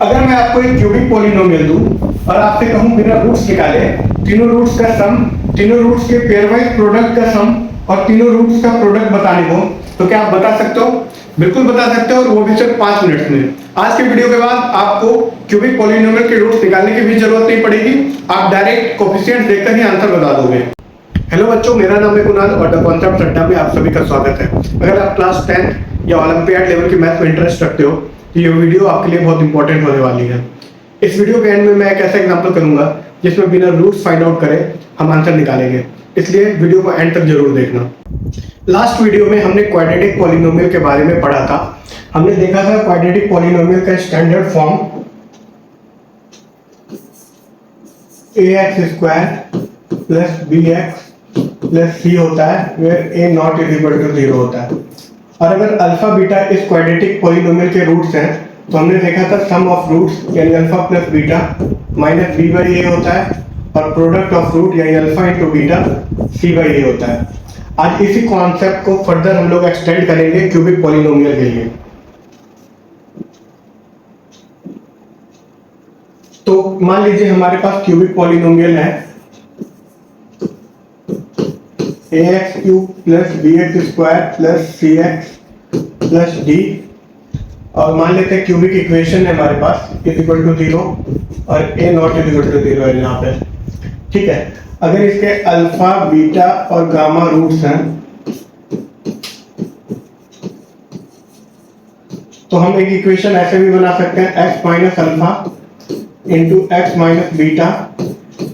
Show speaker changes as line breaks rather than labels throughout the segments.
अगर मैं आपको एक क्यूबिक पॉलिनोमियल दूं और आपसे कहूं बिना रूट्स निकाले तीनों रूट्स का सम, तीनों रूट्स के पेयरवाइज प्रोडक्ट का सम और तीनों रूट्स का प्रोडक्ट बताने को, तो क्या आप बता सकते हो? बिल्कुल बता सकते हो, और वो भी सिर्फ 5 मिनट में। आज के वीडियो के बाद आपको क्यूबिक पॉलिनोमियल के रूट्स निकालने की भी जरूरत नहीं पड़ेगी, आप डायरेक्ट कोफिशिएंट देखकर ही आंसर बता दोगे। हेलो बच्चों, मेरा नाम है कुणाल और द कॉन्सेप्ट अड्डा में आप सभी का स्वागत है। अगर आप क्लास 10 या ओलंपियाड लेवल की मैथ में इंटरेस्ट रखते हो तो ये वीडियो आपके लिए बहुत इंपॉर्टेंट होने वाली है। इस वीडियो के एंड में मैं एक ऐसा एग्जांपल करूंगा जिसमें बिना रूट्स फाइंड आउट करे हम आंसर निकालेंगे, इसलिए वीडियो को एंड तक जरूर देखना। लास्ट वीडियो में हमने क्वाड्रेटिक पॉलिनोमियल के बारे में पढ़ा था। हमने देखा था क्वाड्रेटिक पॉलिनोमियल का standard form ax square plus bx plus c होता है, where a not is equal to 0 होता है। और अगर अल्फा बीटा इस क्वाड्रेटिक पॉलिनोमियल के रूट्स हैं तो हमने देखा था सम ऑफ रूट्स यानी alpha plus beta minus b by a होता है, और प्रोडक्ट ऑफ रूट यानी alpha into beta c by a होता है। आज इसी कॉन्सेप्ट को फर्दर हम लोग एक्सटेंड करेंगे क्यूबिक पॉलिनोमियल के लिए। तो मान लीजिए हमारे पास क्यूबिक पॉलिनोमियल है ax cube plus bx square plus cx plus d, और मान लेते हैं क्यूबिक इक्वेशन है हमारे पास इज इक्वल टू 0 और a not is equal to 0 है यहाँ पे। ठीक है, अगर इसके अल्फा बीटा और गामा रूट्स हैं तो हम एक इक्वेशन ऐसे भी बना सकते हैं x minus alpha into x minus beta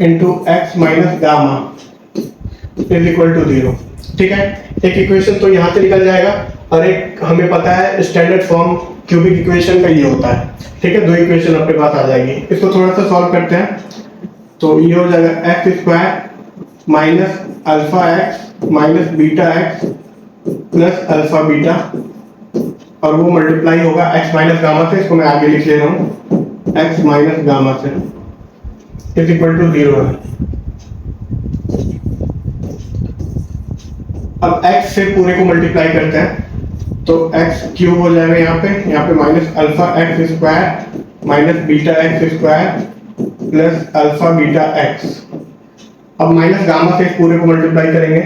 into x minus gamma is equal to 0। ठीक है, एक इक्वेशन तो यहाँ से निकल जाएगा और एक हमें पता है स्टैंडर्ड फॉर्म क्यूबिक इक्वेशन का ये होता है। ठीक है, दो इक्वेशन अपने पास आ जाएगी। इसको थोड़ा सा सॉल्व करते हैं तो ये हो जाएगा x square minus alpha x minus beta x plus alpha beta, और वो मल्टीप्लाई होगा एक्स माइनस गामा से। इसको मैं आगे लिख ले रहा हूँ, एक्स माइनस गामा से इज इक्वल टू 0 है। अब x से पूरे को मल्टीप्लाई करते हैं तो x क्यूब हो जाएगा यहाँ पे minus alpha x square minus beta x square plus alpha beta x. अब माइनस गामा से इस पूरे को मल्टीप्लाई करेंगे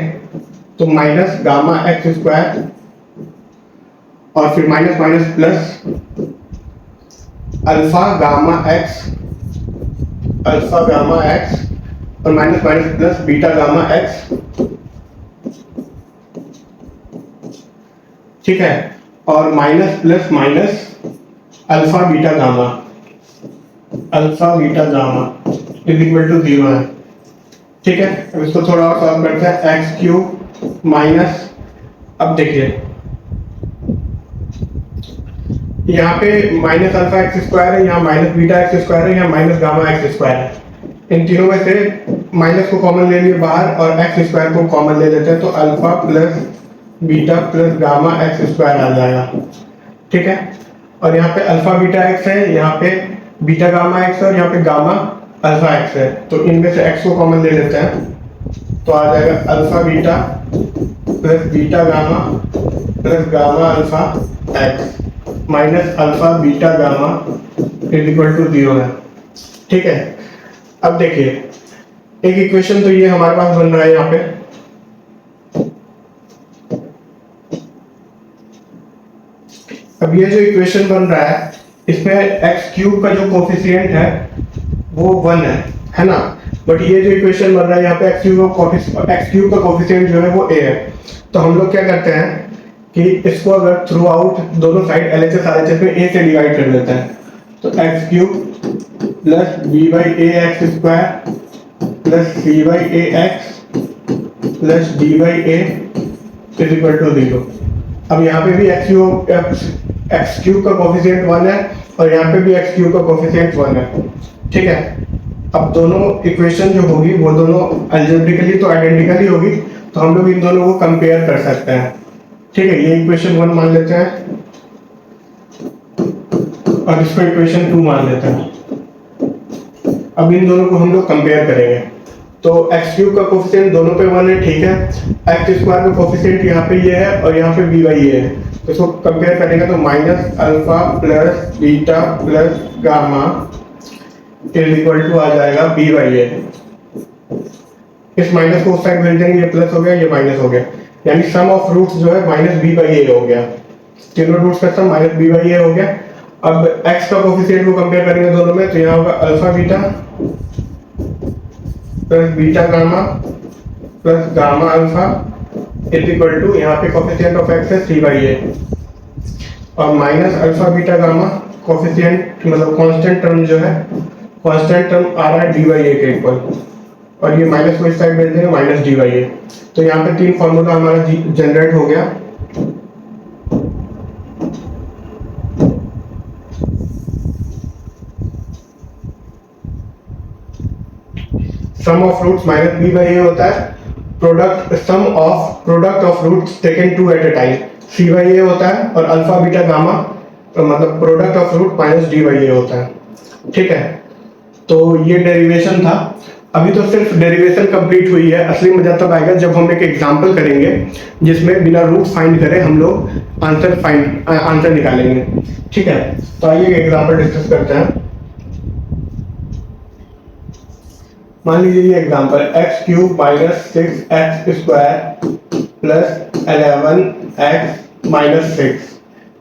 तो माइनस गामा एक्स स्क्वायर और फिर minus minus plus alpha gamma x और minus minus plus beta gamma x. ठीक है, और minus plus minus alpha beta gamma is equal to 0 है। ठीक है, अब इसको थोड़ा और सॉल्व करते हैं। एक्स क्यूब माइनस, अब देखिए यहाँ पे माइनस अल्फा एक्स स्क्वायर है, यहाँ माइनस बीटा एक्स स्क्वायर है, यहाँ माइनस गामा एक्स स्क्वायर है। इन तीनों में से माइनस को कॉमन ले लिए बाहर और एक्स स्क्वायर को कॉमन ले लेते हैं तो alpha plus beta plus gamma x square आ जाएगा। ठीक है, और यहाँ पे अल्फा बीटा एक्स है, यहाँ पे बीटा गामा एक्स है और यहाँ पे गामा अल्फा एक्स है, तो इनमें से एक्स को कॉमन ले लेते हैं तो आ जाएगा alpha beta plus beta gamma plus gamma alpha x minus alpha beta gamma is equal to 0 है। ठीक है, अब देखिए एक इक्वेशन तो ये हमारे पास बन रहा है यहाँ पे, अब ये जो इक्वेशन बन रहा है इसमें एक्स क्यूब का जो कोफिशिएंट है वो 1 है ना, बट ये जो इक्वेशन बन रहा है यहाँ पे एक्स क्यूब का कोफिशिएंट जो है वो a है। तो हम लोग क्या करते हैं कि इसको अगर थ्रू आउट दोनों साइड LHS RHS में a से डिवाइड कर देते हैं तो x cube plus b by a x square plus c by a x plus d by a is equal to 0। अब यहाँ पे भी एक्स क्यूब का कोफिशिएंट 1 है और यहाँ पे भी एक्स क्यूब का कोफिशिएंट 1 है। ठीक है, अब दोनों इक्वेशन जो होगी वो दोनों अलजेब्रिकली तो आइडेंटिकल ही होगी, तो हम लोग इन दोनों को कंपेयर कर सकते हैं। ठीक है, ये इक्वेशन 1 मान लेते हैं और इसको इक्वेशन 2 मान लेते हैं। अब इन दोनों को हम लोग कंपेयर करेंगे तो एक्स क्यूब का कोफिशिएंट दोनों पे 1 है। ठीक है, एक्स स्क्वायर का कोफिशिएंट यहाँ पे ये है और यहाँ पे b बाई ए है, तो इसको कंपेयर करेंगे तो minus alpha plus beta plus gamma is equal to आ जाएगा बी बाई ए। इस माइनस को उस साइड भेज देंगे, ये प्लस हो गया, ये माइनस हो गया, यानी सम ऑफ रूट्स जो है माइनस बी बाई ए हो गया। तीनों रूट्स का सम माइनस बी बाई ए हो गया। अब x का कोफिशिएंट को कंपेयर करेंगे दोनों में, तो यहाँ होगा alpha beta plus beta gamma plus gamma alpha is equal to, यहाँ पे कोफिशिएंट ऑफ x है सी बाई ए, और minus alpha beta gamma coefficient मतलब कांस्टेंट टर्म जो है, कांस्टेंट टर्म आ रहा है डी बाई ए के इक्वल, और ये माइनस को इस साइड भेज देंगे माइनस डी बाई ए। तो यहाँ पे तीन फॉर्मूला हमारा जनरेट हो गया। Sum of roots minus b by a होता है, product sum of product of roots taken two at a time c by a होता है, और अल्फा बीटा गामा मतलब product of root minus d by a होता है। ठीक है, तो ये डेरिवेशन था। अभी तो सिर्फ डेरिवेशन कंप्लीट हुई है, असली मजा तब आएगा जब हम एक एग्जांपल करेंगे जिसमें बिना रूट फाइंड करे हम लोग आंसर निकालेंगे। ठीक है, तो आइए एग्जांपल डिस्कस करते हैं। मान लीजिए ये example x cube minus 6x square plus 11x minus 6।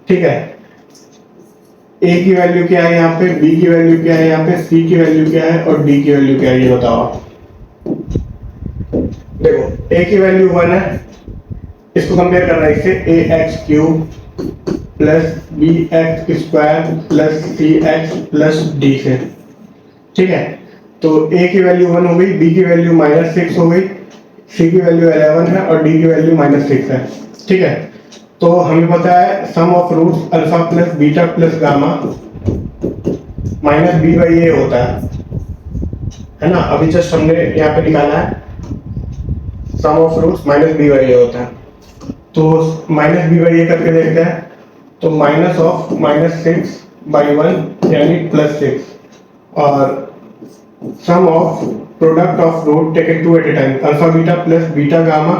ठीक है, a की वैल्यू क्या है यहाँ पे, b की वैल्यू क्या है यहाँ पे, c की वैल्यू क्या है और d की वैल्यू क्या है ये बताओ। देखो a की वैल्यू 1 है, इसको कंपेयर करना है इससे ax cube plus bx square plus cx plus d से। ठीक है, तो a की वैल्यू 1 हो गई, b की वैल्यू माइनस 6 हो गई, c की वैल्यू 11 है और d की वैल्यू माइनस 6 है। ठीक है, तो हमें पता है sum of roots alpha plus beta plus gamma minus b by a होता है ना। अभी जस्ट हमने यहाँ पे निकाला है sum of roots minus b by a होता है, तो माइनस बी बाई ए करके देखते हैं। तो माइनस ऑफ माइनस 6 बाई 1 यानी प्लस 6, और sum of product of root taken two at a time alpha beta plus beta gamma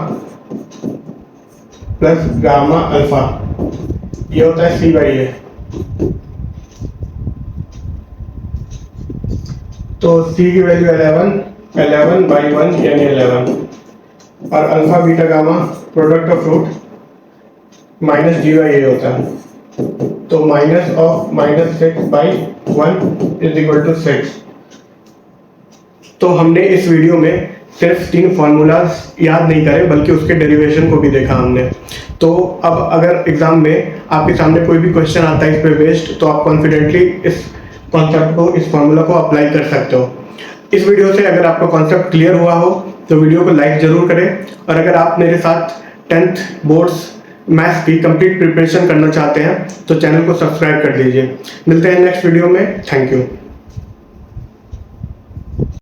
plus gamma alpha, ये होता है सी बाई ए। तो सी की वैल्यू 11 बाई 1 यानी 11, और alpha beta gamma product of root minus d by a होता है, तो minus of minus 6 by 1 is equal to 6। तो हमने इस वीडियो में सिर्फ 3 फॉर्मूलाज याद नहीं करे बल्कि उसके डेरिवेशन को भी देखा हमने। तो अब अगर एग्जाम में आपके सामने कोई भी क्वेश्चन आता है इस पे बेस्ड, तो आप कॉन्फिडेंटली इस कॉन्सेप्ट को, इस फॉर्मूला को अप्लाई कर सकते हो। इस वीडियो से अगर आपका कॉन्सेप्ट क्लियर हुआ हो तो वीडियो को लाइक जरूर करें, और अगर आप मेरे साथ 10th बोर्ड्स मैथ्स की कंप्लीट प्रिपरेशन करना चाहते हैं तो चैनल को सब्सक्राइब कर लीजिए। मिलते हैं नेक्स्ट वीडियो में। Thank you.